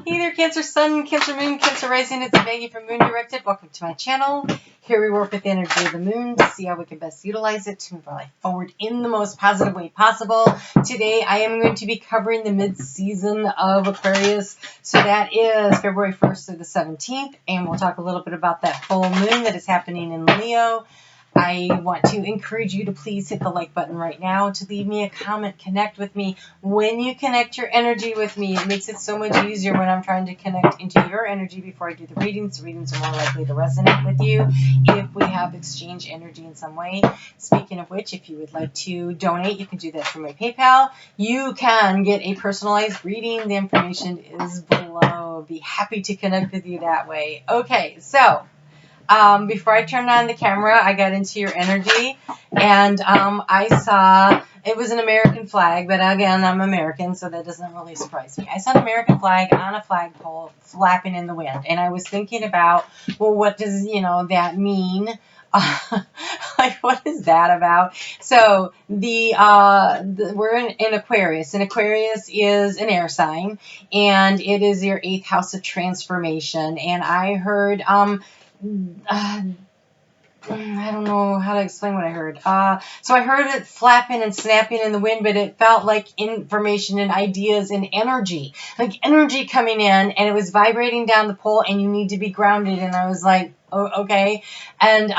Hey there, Cancer Sun, Cancer Moon, Cancer Rising. It's Maggie from Moon Directed. Welcome to my channel. Here we work with the energy of the moon to see how we can best utilize it to move our life forward in the most positive way possible. Today, I am going to be covering the mid-season of Aquarius. So that is February 1st through the 17th. And we'll talk a little bit about that full moon that is happening in Leo. I want to encourage you to please hit the like button right now, to leave me a comment, connect with me. When you connect your energy with me, it makes it so much easier when I'm trying to connect into your energy before I do the readings. The readings are more likely to resonate with you if we have exchanged energy in some way. Speaking of which, if you would like to donate, you can do that through my PayPal. You can get a personalized reading. The information is below. Be happy to connect with you that way. Okay, so before I turned on the camera, I got into your energy, and I saw, it was an American flag, but again, I'm American, so that doesn't really surprise me. I saw an American flag on a flagpole flapping in the wind, and I was thinking about, well, what does, that mean? Like, what is that about? So, we're in Aquarius, and Aquarius is an air sign, and it is your 8th house of transformation, and I heard, I don't know how to explain what I heard. So I heard it flapping and snapping in the wind, but it felt like information and ideas and energy, like energy coming in, and it was vibrating down the pole, and you need to be grounded. And I was like, oh, okay. And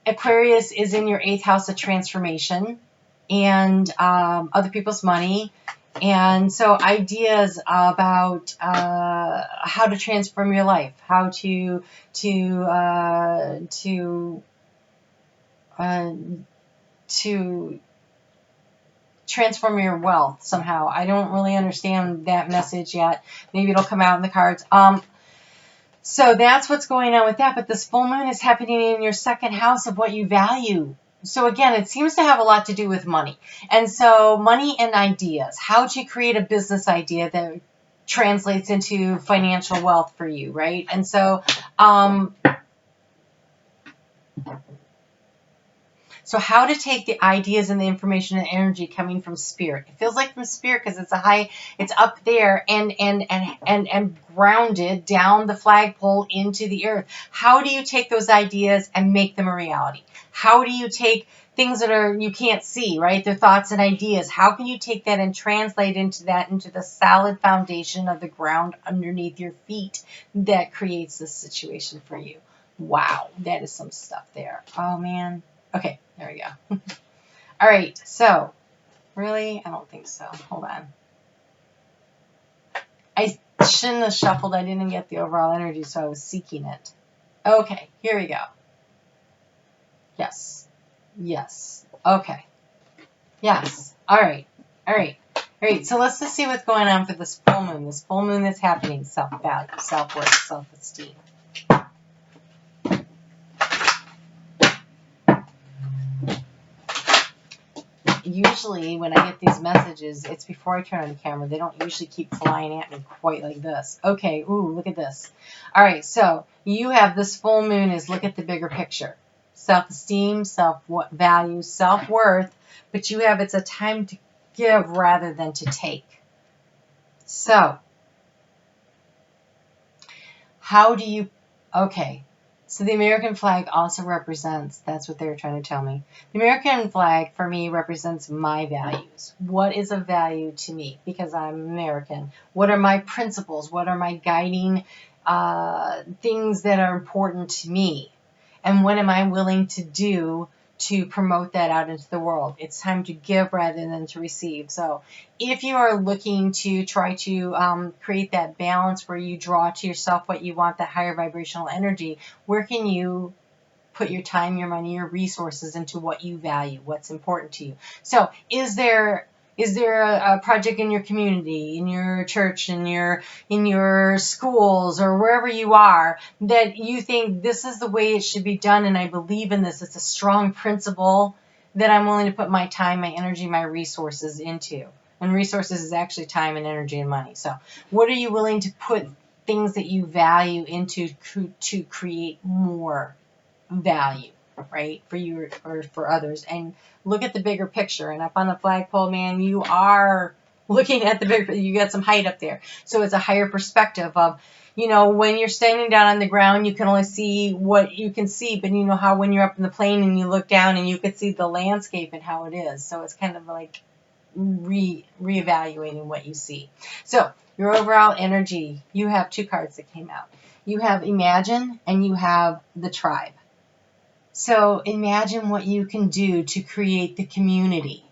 Aquarius is in your 8th house of transformation and other people's money. And so ideas about how to transform your life, how to transform your wealth somehow. I don't really understand that message yet. Maybe it'll come out in the cards. So that's what's going on with that. But this full moon is happening in your 2nd house of what you value. So again, it seems to have a lot to do with money. And so money and ideas, how to create a business idea that translates into financial wealth for you, right? And so, so how to take the ideas and the information and energy coming from spirit. It feels like from spirit because it's up there and grounded down the flagpole into the earth. How do you take those ideas and make them a reality? How do you take things that you can't see, right? They're thoughts and ideas. How can you take that and translate into the solid foundation of the ground underneath your feet that creates this situation for you? Wow, that is some stuff there. Oh, man. Okay, there we go. All right, so, really? I don't think so. Hold on. I shouldn't have shuffled. I didn't get the overall energy, so I was seeking it. Okay, here we go. Yes. Yes. Okay. Yes. All right. All right. All right. So let's just see what's going on for this full moon. This full moon that's happening. Self-value, self-worth, self-esteem. Usually when I get these messages, it's before I turn on the camera. They don't usually keep flying at me quite like this. Okay. Ooh, look at this. All right. So you have this full moon is look at the bigger picture. Self-esteem, self-value, self-worth, but you have, it's a time to give rather than to take. So, how do you, okay, so the American flag also represents, that's what they were trying to tell me. The American flag for me represents my values. What is of value to me? Because I'm American. What are my principles? What are my guiding things that are important to me? And what am I willing to do to promote that out into the world? It's time to give rather than to receive. So if you are looking to try to create that balance where you draw to yourself what you want, that higher vibrational energy, where can you put your time, your money, your resources into what you value, what's important to you? So is there a project in your community, in your church, in your schools, or wherever you are, that you think this is the way it should be done, and I believe in this? It's a strong principle that I'm willing to put my time, my energy, my resources into. And resources is actually time and energy and money. So what are you willing to put things that you value into to create more value, right, for you or for others? And look at the bigger picture. And up on the flagpole, man, you are looking at the big, you got some height up there. So it's a higher perspective of, you know, when you're standing down on the ground, you can only see what you can see, but you know how when you're up in the plane and you look down and you can see the landscape and how it is. So it's kind of like reevaluating what you see. So your overall energy, you have 2 cards that came out. You have Imagine and you have the Tribe. So imagine what you can do to create the community,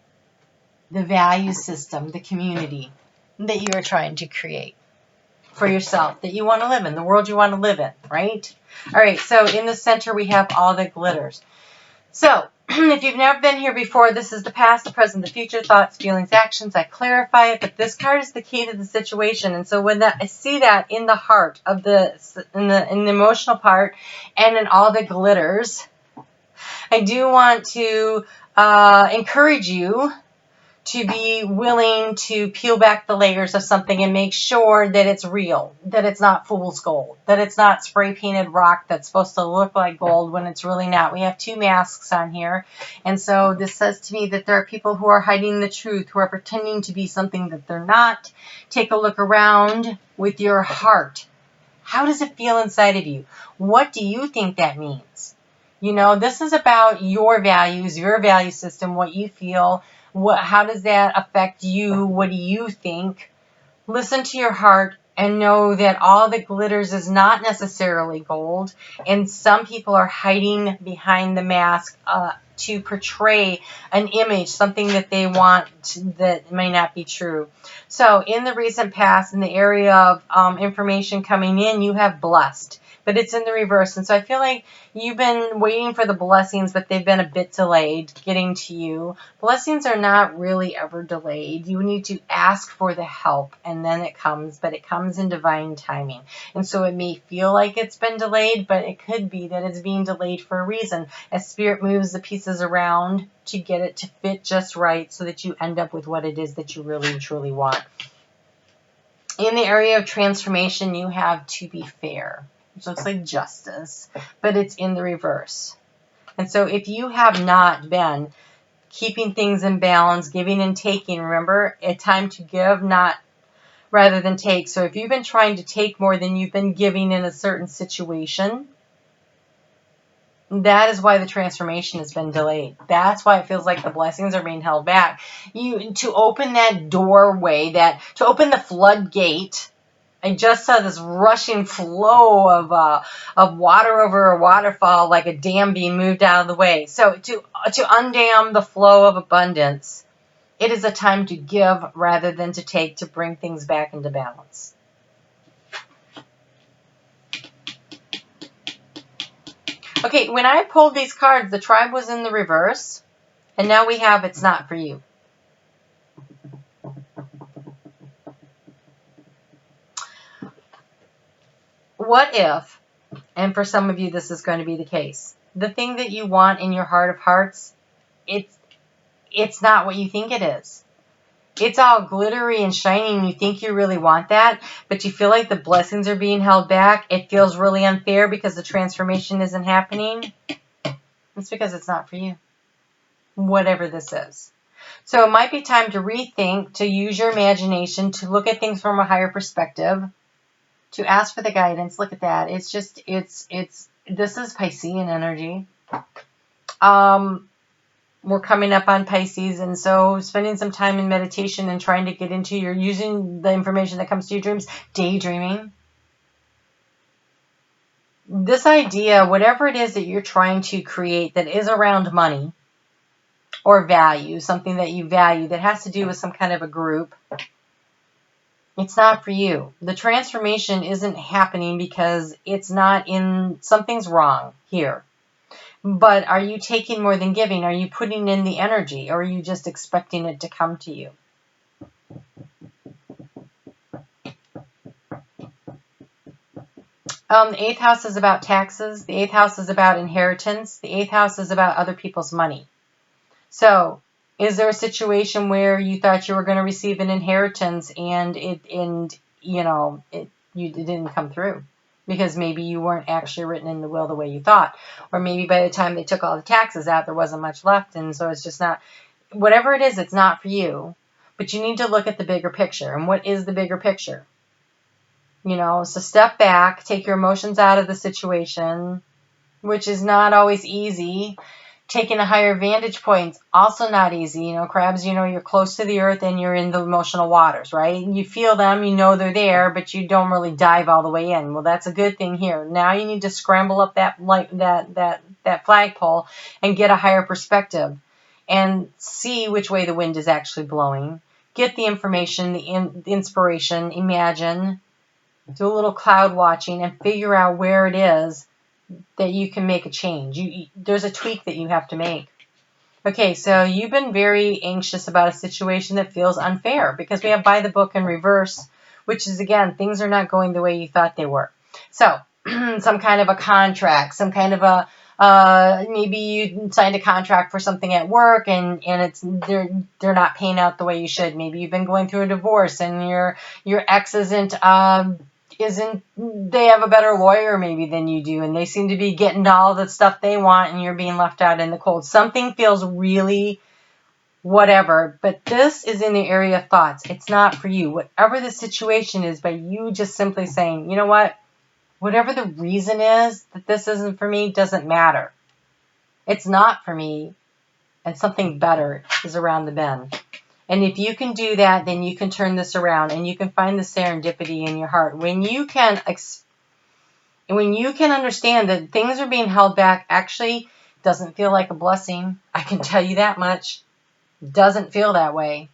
the value system, the community that you are trying to create for yourself, that you want to live in, the world you want to live in, right? All right, so in the center we have all the glitters. So if you've never been here before, this is the past, the present, the future, thoughts, feelings, actions. I clarify it, but this card is the key to the situation. And so when I see that in the heart of in the emotional part and in all the glitters, I do want to encourage you to be willing to peel back the layers of something and make sure that it's real, that it's not fool's gold, that it's not spray painted rock that's supposed to look like gold when it's really not. We have 2 masks on here. And so this says to me that there are people who are hiding the truth, who are pretending to be something that they're not. Take a look around with your heart. How does it feel inside of you? What do you think that means? You know, this is about your values, your value system, what you feel. How does that affect you? What do you think? Listen to your heart and know that all the glitters is not necessarily gold. And some people are hiding behind the mask to portray an image, something that they want that may not be true. So in the recent past, in the area of information coming in, you have blessed. But it's in the reverse. And so I feel like you've been waiting for the blessings, but they've been a bit delayed getting to you. Blessings are not really ever delayed. You need to ask for the help, and then it comes, but it comes in divine timing. And so it may feel like it's been delayed, but it could be that it's being delayed for a reason. As Spirit moves the pieces around to get it to fit just right so that you end up with what it is that you really, truly want. In the area of transformation, you have to be fair, which looks like justice, but it's in the reverse. And so if you have not been keeping things in balance, giving and taking, remember, a time to give, not rather than take. So if you've been trying to take more than you've been giving in a certain situation, that is why the transformation has been delayed. That's why it feels like the blessings are being held back. To open that doorway, to open the floodgate. I just saw this rushing flow of water over a waterfall, like a dam being moved out of the way. So to undam the flow of abundance, it is a time to give rather than to take, to bring things back into balance. Okay, when I pulled these cards, the Tribe was in the reverse, and now we have It's Not For You. What if, and for some of you this is going to be the case, the thing that you want in your heart of hearts, it's not what you think it is. It's all glittery and shiny and you think you really want that, but you feel like the blessings are being held back. It feels really unfair because the transformation isn't happening. It's because it's not for you, whatever this is. So it might be time to rethink, to use your imagination, to look at things from a higher perspective, to ask for the guidance. Look at that. It's just, this is Piscean energy. We're coming up on Pisces, and so spending some time in meditation and trying to get into using the information that comes to your dreams, daydreaming. This idea, whatever it is that you're trying to create that is around money or value, something that you value that has to do with some kind of a group, it's not for you. The transformation isn't happening because it's not something's wrong here. But are you taking more than giving? Are you putting in the energy, or are you just expecting it to come to you? The 8th house is about taxes. The 8th house is about inheritance. The 8th house is about other people's money. So, is there a situation where you thought you were going to receive an inheritance and it didn't come through? Because maybe you weren't actually written in the will the way you thought. Or maybe by the time they took all the taxes out, there wasn't much left. And so it's just not, whatever it is, it's not for you. But you need to look at the bigger picture. And what is the bigger picture? You know, so step back, take your emotions out of the situation, which is not always easy. Taking a higher vantage point, also not easy. You know, crabs, you know, you're close to the earth and you're in the emotional waters, right? You feel them, you know they're there, but you don't really dive all the way in. Well, that's a good thing here. Now you need to scramble up that flagpole and get a higher perspective and see which way the wind is actually blowing. Get the information, the inspiration, imagine, do a little cloud watching and figure out where it is that you can make a change. There's a tweak that you have to make. Okay, so you've been very anxious about a situation that feels unfair because we have by the book in reverse, which is, again, things are not going the way you thought they were. So some kind of a contract, some kind of a, maybe you signed a contract for something at work and it's they're not paying out the way you should. Maybe you've been going through a divorce and your ex they have a better lawyer maybe than you do, and they seem to be getting all the stuff they want and you're being left out in the cold. Something feels really whatever, but this is in the area of thoughts. It's not for you. Whatever the situation is, by you just simply saying, you know what, whatever the reason is that this isn't for me doesn't matter. It's not for me, and something better is around the bend. And if you can do that, then you can turn this around and you can find the serendipity in your heart. When you can understand that things are being held back, actually doesn't feel like a blessing. I can tell you that much. Doesn't feel that way.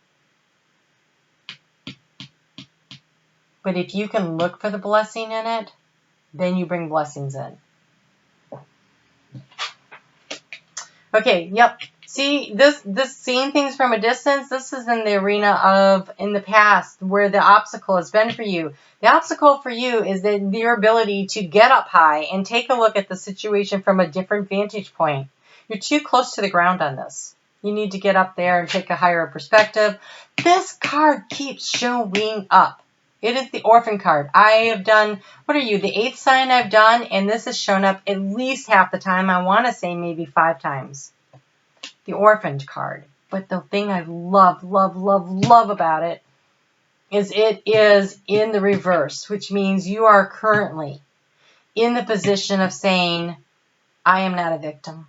But if you can look for the blessing in it, then you bring blessings in. Okay, yep. See, this seeing things from a distance, this is in the arena of in the past where the obstacle has been for you. The obstacle for you is your ability to get up high and take a look at the situation from a different vantage point. You're too close to the ground on this. You need to get up there and take a higher perspective. This card keeps showing up. It is the orphan card. I have done, what are you, the 8th sign I've done, and this has shown up at least half the time. I want to say maybe 5 times. The orphaned card. But the thing I love about it is in the reverse, which means you are currently in the position of saying, I am not a victim.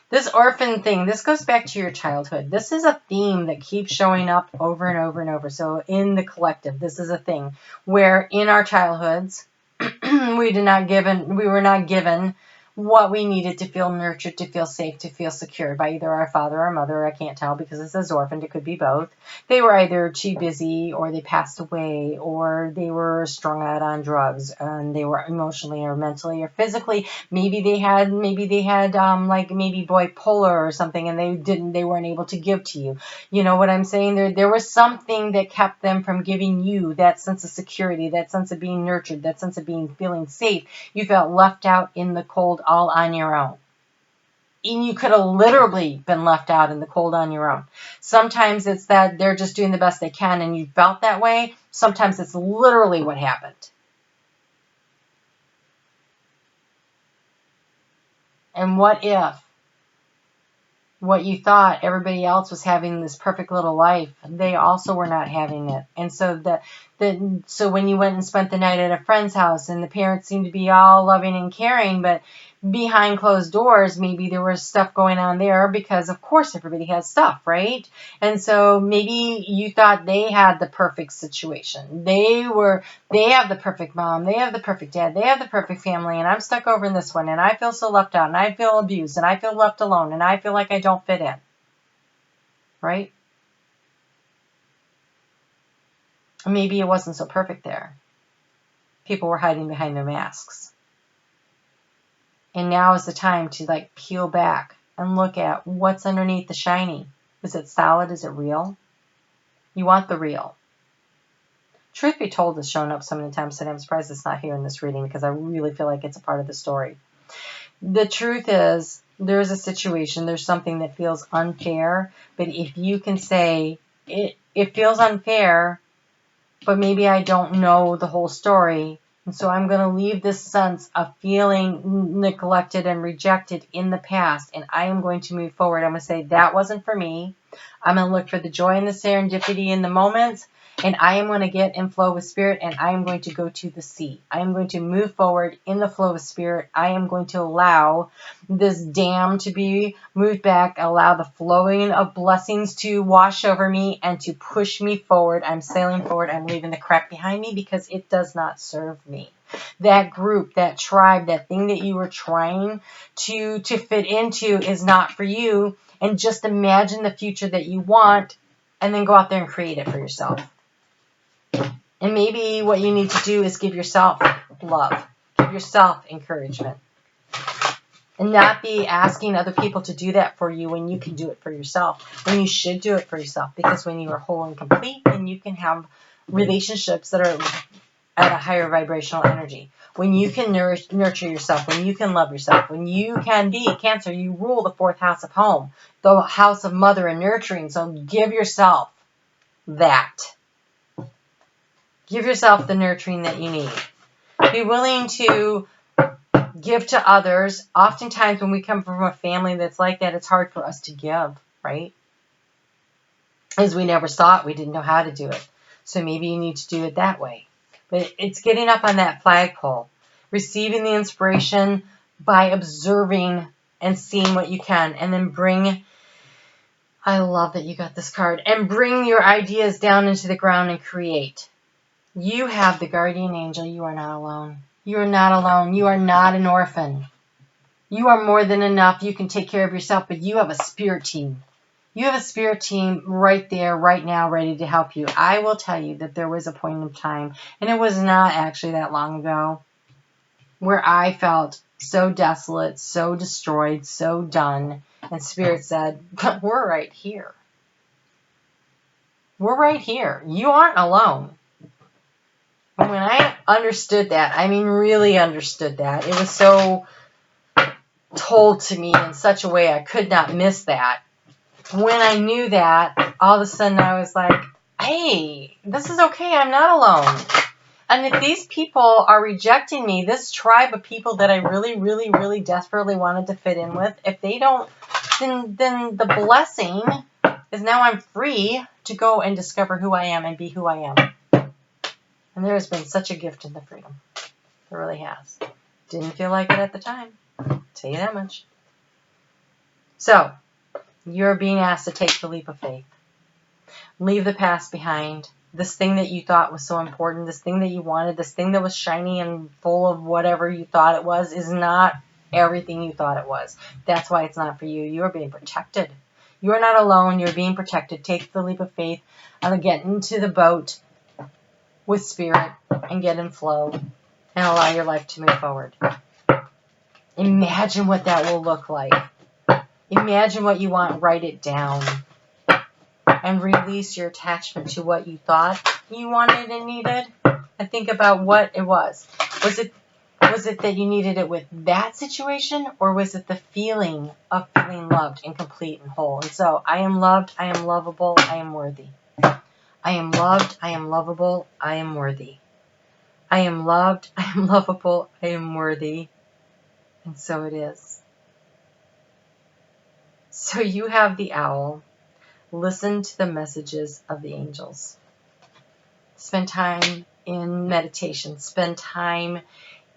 This orphan thing, this goes back to your childhood. This is a theme that keeps showing up over and over and over. So in the collective, this is a thing where in our childhoods, we were not given what we needed to feel nurtured, to feel safe, to feel secure by either our father or mother. I can't tell because it says orphaned. It could be both. They were either too busy or they passed away or they were strung out on drugs and they were emotionally or mentally or physically. Maybe they had like maybe bipolar or something and they weren't able to give to you. You know what I'm saying? There was something that kept them from giving you that sense of security, that sense of being nurtured, that sense of feeling safe. You felt left out in the cold all on your own. And you could have literally been left out in the cold on your own. Sometimes it's that they're just doing the best they can and you felt that way. Sometimes it's literally what happened. And what if what you thought everybody else was having this perfect little life, they also were not having it. And so so when you went and spent the night at a friend's house and the parents seemed to be all loving and caring, but behind closed doors, maybe there was stuff going on there because of course everybody has stuff, right? And so maybe you thought they had the perfect situation. They have the perfect mom, they have the perfect dad, they have the perfect family, and I'm stuck over in this one and I feel so left out and I feel abused and I feel left alone and I feel like I don't fit in, right? Maybe it wasn't so perfect there. People were hiding behind their masks. And now is the time to peel back and look at what's underneath the shiny. Is it solid? Is it real? You want the real. Truth be told has shown up so many times today. I'm surprised it's not here in this reading because I really feel like it's a part of the story. The truth is there's a situation, there's something that feels unfair, but if you can say it feels unfair, but maybe I don't know the whole story. And so I'm going to leave this sense of feeling neglected and rejected in the past, and I am going to move forward. I'm going to say, that wasn't for me. I'm going to look for the joy and the serendipity in the moments. And I am going to get in flow with spirit, and I am going to go to the sea. I am going to move forward in the flow of spirit. I am going to allow this dam to be moved back, allow the flowing of blessings to wash over me and to push me forward. I'm sailing forward. I'm leaving the crap behind me because it does not serve me. That group, that tribe, that thing that you were trying to fit into is not for you. And just imagine the future that you want, and then go out there and create it for yourself. And maybe what you need to do is give yourself love, give yourself encouragement, and not be asking other people to do that for you when you can do it for yourself, when you should do it for yourself. Because when you are whole and complete, then you can have relationships that are at a higher vibrational energy. When you can nurture yourself, when you can love yourself, when you can be Cancer, you rule the 4th house of home, the house of mother and nurturing. So give yourself that. Give yourself the nurturing that you need. Be willing to give to others. Oftentimes when we come from a family that's like that, it's hard for us to give, right? As we never saw it, we didn't know how to do it. So maybe you need to do it that way. But it's getting up on that flagpole, receiving the inspiration by observing and seeing what you can, and then bring, I love that you got this card, and bring your ideas down into the ground and create. You have the guardian angel. You are not alone. You are not alone. You are not an orphan. You are more than enough. You can take care of yourself, but you have a spirit team. You have a spirit team right there, right now, ready to help you. I will tell you that there was a point in time, and it was not actually that long ago, where I felt so desolate, so destroyed, so done, and Spirit said, but we're right here. We're right here. You aren't alone. And when I understood that, I mean really understood that, it was so told to me in such a way I could not miss that. When I knew that, all of a sudden I was like, hey, this is okay. I'm not alone. And if these people are rejecting me, this tribe of people that I really, really, really desperately wanted to fit in with, if they don't, then the blessing is now I'm free to go and discover who I am and be who I am. And there has been such a gift in the freedom. There really has. Didn't feel like it at the time. I'll tell you that much. So, you're being asked to take the leap of faith. Leave the past behind. This thing that you thought was so important, this thing that you wanted, this thing that was shiny and full of whatever you thought it was, is not everything you thought it was. That's why it's not for you. You are being protected. You are not alone. You're being protected. Take the leap of faith and get into the boat with Spirit and get in flow and allow your life to move forward. Imagine what that will look like. Imagine what you want. Write it down. And release your attachment to what you thought you wanted and needed. And think about what it was. Was it that you needed it with that situation? Or was it the feeling of feeling loved and complete and whole? And so, I am loved. I am lovable. I am worthy. I am loved. I am lovable. I am worthy. I am loved. I am lovable. I am worthy. And so it is. So you have the owl. Listen to the messages of the angels. Spend time in meditation. Spend time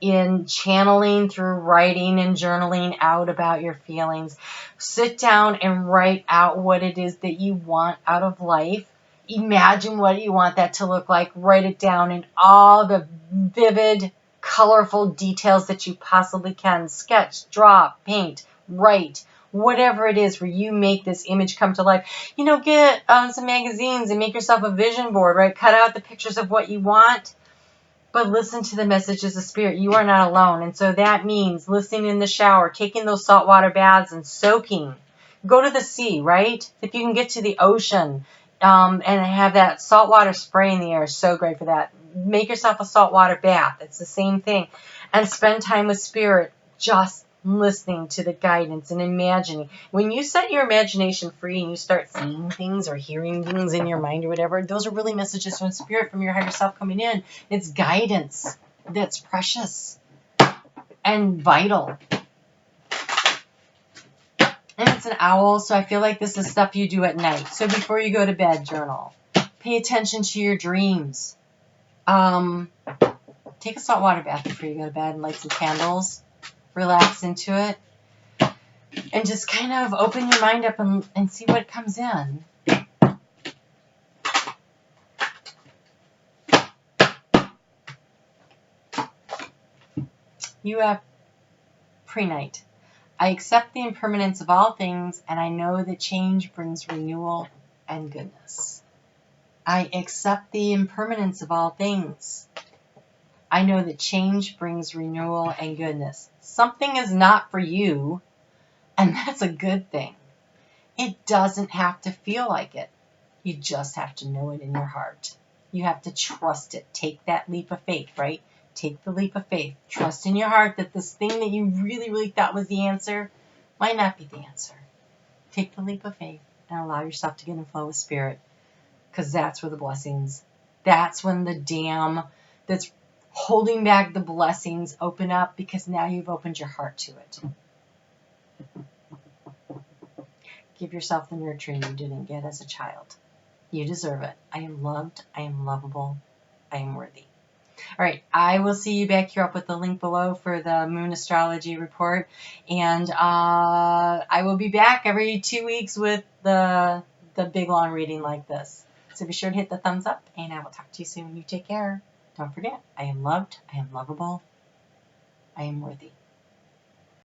in channeling through writing and journaling out about your feelings. Sit down and write out what it is that you want out of life. Imagine what you want that to look like. Write it down in all the vivid, colorful details that you possibly can. Sketch, draw, paint, write. Whatever it is where you make this image come to life. Get some magazines and make yourself a vision board, right? Cut out the pictures of what you want, but listen to the messages of Spirit. You are not alone. And so that means listening in the shower, taking those saltwater baths and soaking. Go to the sea, right? If you can get to the ocean and have that saltwater spray in the air, is so great for that. Make yourself a saltwater bath. It's the same thing. And spend time with Spirit, just listening to the guidance and imagining. When you set your imagination free and you start seeing things or hearing things in your mind or whatever, those are really messages from Spirit, from your higher self coming in. It's guidance that's precious and vital. And it's an owl, so I feel like this is stuff you do at night. So before you go to bed, journal. Pay attention to your dreams. Take a saltwater bath before you go to bed and light some candles. Relax into it. And just kind of open your mind up and see what comes in. You have pre-night. I accept the impermanence of all things, and I know that change brings renewal and goodness. I accept the impermanence of all things. I know that change brings renewal and goodness. Something is not for you, and that's a good thing. It doesn't have to feel like it. You just have to know it in your heart. You have to trust it. Take that leap of faith, right? Take the leap of faith. Trust in your heart that this thing that you really, really thought was the answer might not be the answer. Take the leap of faith and allow yourself to get in flow with spirit, because that's where the blessings, that's when the dam that's holding back the blessings open up, because now you've opened your heart to it. Give yourself the nurturing you didn't get as a child. You deserve it. I am loved. I am lovable. I am worthy. All right, I will see you back here up with the link below for the Moon Astrology Report. And I will be back every 2 weeks with the big long reading like this. So be sure to hit the thumbs up, and I will talk to you soon. You take care. Don't forget, I am loved. I am lovable. I am worthy.